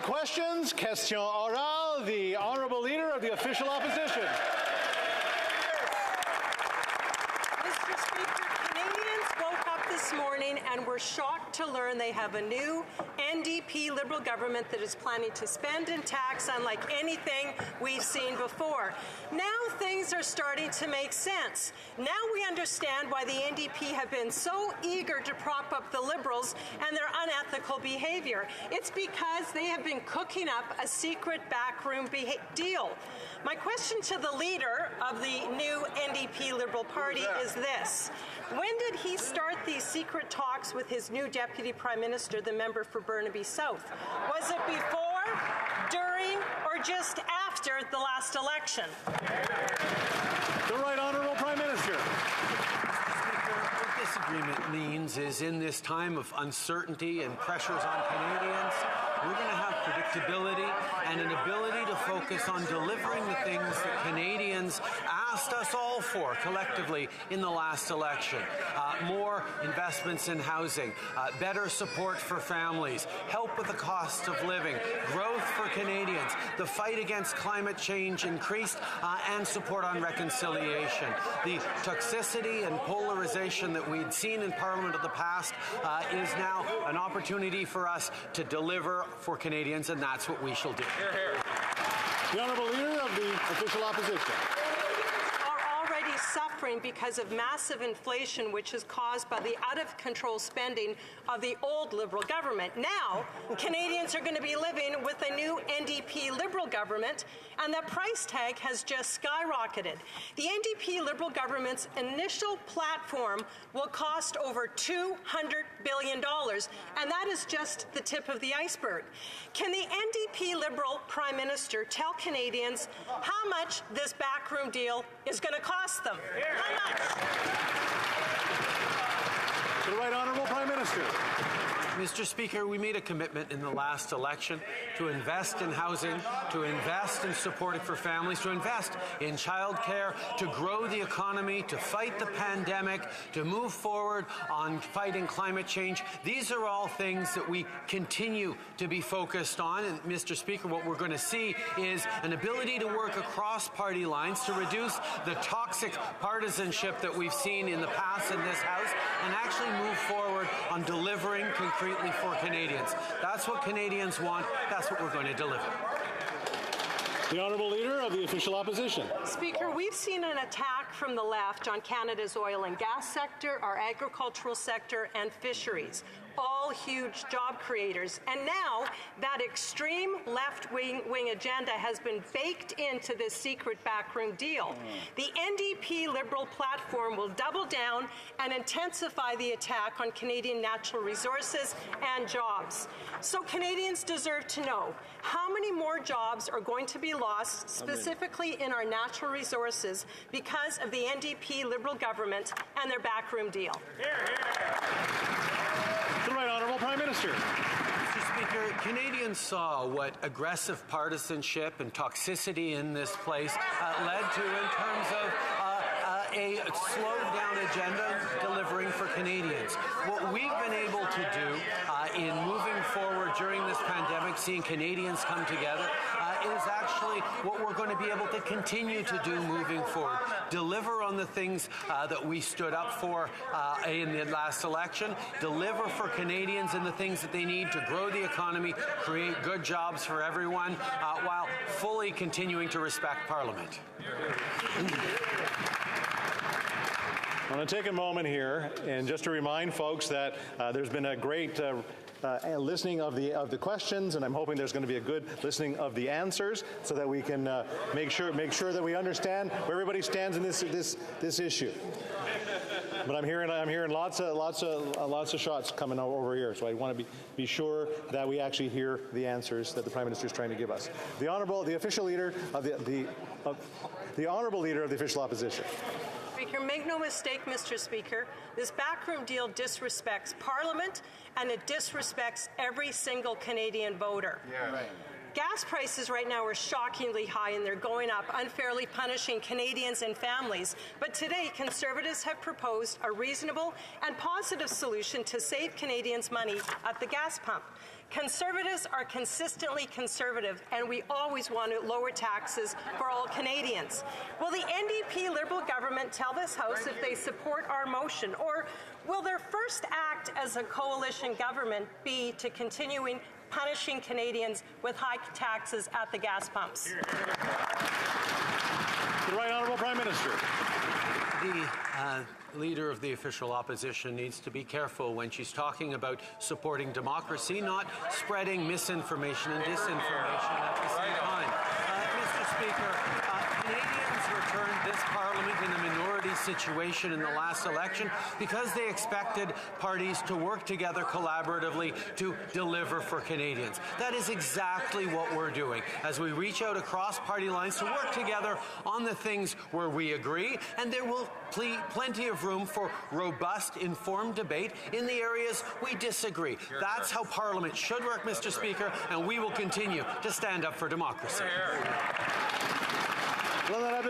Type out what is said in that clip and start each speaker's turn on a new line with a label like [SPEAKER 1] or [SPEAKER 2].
[SPEAKER 1] questions. Question orale. The Honourable Leader of the Official Opposition.
[SPEAKER 2] Mr. Speaker, Canadians woke up this morning and were shocked to learn they have a new NDP-Liberal government that is planning to spend and tax unlike anything we've seen before. Now things are starting to make sense. Now we understand why the NDP have been so eager to prop up the Liberals and their unethical behaviour. It's because they have been cooking up a secret backroom deal. My question to the leader of the new NDP-Liberal Party is this. When did he start these secret talks with his new Deputy Prime Minister, the member for Burnaby South? Was it before, during, or just after the last election?
[SPEAKER 1] The Right Honourable Prime Minister.
[SPEAKER 3] What this agreement means is in this time of uncertainty and pressures on Canadians, we're going to have predictability and an ability to focus on delivering the things that Canadians asked us all for collectively in the last election. More investments in housing, better support for families, help with the cost of living, growth for Canadians, the fight against climate change increased, and support on reconciliation. The toxicity and polarization that we'd seen in Parliament of the past is now an opportunity for us to deliver for Canadians, and that's what we shall do.
[SPEAKER 1] Hear, hear. The Honourable Leader of the Official Opposition.
[SPEAKER 2] Suffering because of massive inflation, which is caused by the out-of-control spending of the old Liberal government. Now, Canadians are going to be living with a new NDP-Liberal government, and the price tag has just skyrocketed. The NDP-Liberal government's initial platform will cost over $200 billion, and that is just the tip of the iceberg. Can the NDP-Liberal Prime Minister tell Canadians how much this backroom deal is going to cost them? How much?
[SPEAKER 1] The Right Honourable Prime Minister.
[SPEAKER 3] Mr. Speaker, we made a commitment in the last election to invest in housing, to invest in support for families, to invest in childcare, to grow the economy, to fight the pandemic, to move forward on fighting climate change. These are all things that we continue to be focused on. And, Mr. Speaker, what we're going to see is an ability to work across party lines to reduce the toxic partisanship that we've seen in the past in this House and actually move forward on delivering concretely for Canadians. That's what Canadians want. That's what we're going to deliver.
[SPEAKER 1] The Honourable Leader of the Official Opposition.
[SPEAKER 2] Speaker, we've seen an attack from the left on Canada's oil and gas sector, our agricultural sector, and fisheries. All huge job creators. And now that extreme left-wing agenda has been baked into this secret backroom deal. The NDP-Liberal platform will double down and intensify the attack on Canadian natural resources and jobs. So Canadians deserve to know how many more jobs are going to be lost, specifically in our natural resources, because of the NDP-Liberal government and their backroom deal.
[SPEAKER 1] Hear, hear. The Right Honourable Prime Minister.
[SPEAKER 3] Mr. Speaker, Canadians saw what aggressive partisanship and toxicity in this place led to in terms of a slowed-down agenda delivering for Canadians. What we've been able to do in moving forward during this pandemic, seeing Canadians come together, is actually what we're going to be able to continue to do moving forward. Deliver on the things that we stood up for in the last election, deliver for Canadians and the things that they need to grow the economy, create good jobs for everyone, while fully continuing to respect Parliament.
[SPEAKER 1] I want to take a moment here and just to remind folks that there's been a great listening of the questions, and I'm hoping there's going to be a good listening of the answers, so that we can make sure that we understand where everybody stands in this issue. But I'm hearing lots of shots coming over here, so I want to be sure that we actually hear the answers that the Prime Minister is trying to give us. The Honourable Leader of the Official Opposition.
[SPEAKER 2] Speaker, make no mistake, Mr. Speaker, this backroom deal disrespects Parliament and it disrespects every single Canadian voter.
[SPEAKER 4] Yeah. Right.
[SPEAKER 2] Gas prices right now are shockingly high and they're going up, unfairly punishing Canadians and families. But today, Conservatives have proposed a reasonable and positive solution to save Canadians money at the gas pump. Conservatives are consistently conservative, and we always want to lower taxes for all Canadians. Will the NDP Liberal government tell this House if they support our motion, or will their first act as a coalition government be to continuing punishing Canadians with high taxes at the gas pumps?
[SPEAKER 1] The Right Honourable Prime Minister.
[SPEAKER 3] The leader of the official opposition needs to be careful when she's talking about supporting democracy, not spreading misinformation and disinformation at the same time. Mr. Speaker, Canadians returned this Parliament in a minority situation in the last election because they expected parties to work together collaboratively to deliver for Canadians. That is exactly what we're doing as we reach out across party lines to work together on the things where we agree, and there will be plenty of room for robust, informed debate in the areas we disagree. That's how Parliament should work, Mr. Speaker, and we will continue to stand up for democracy.
[SPEAKER 1] Well,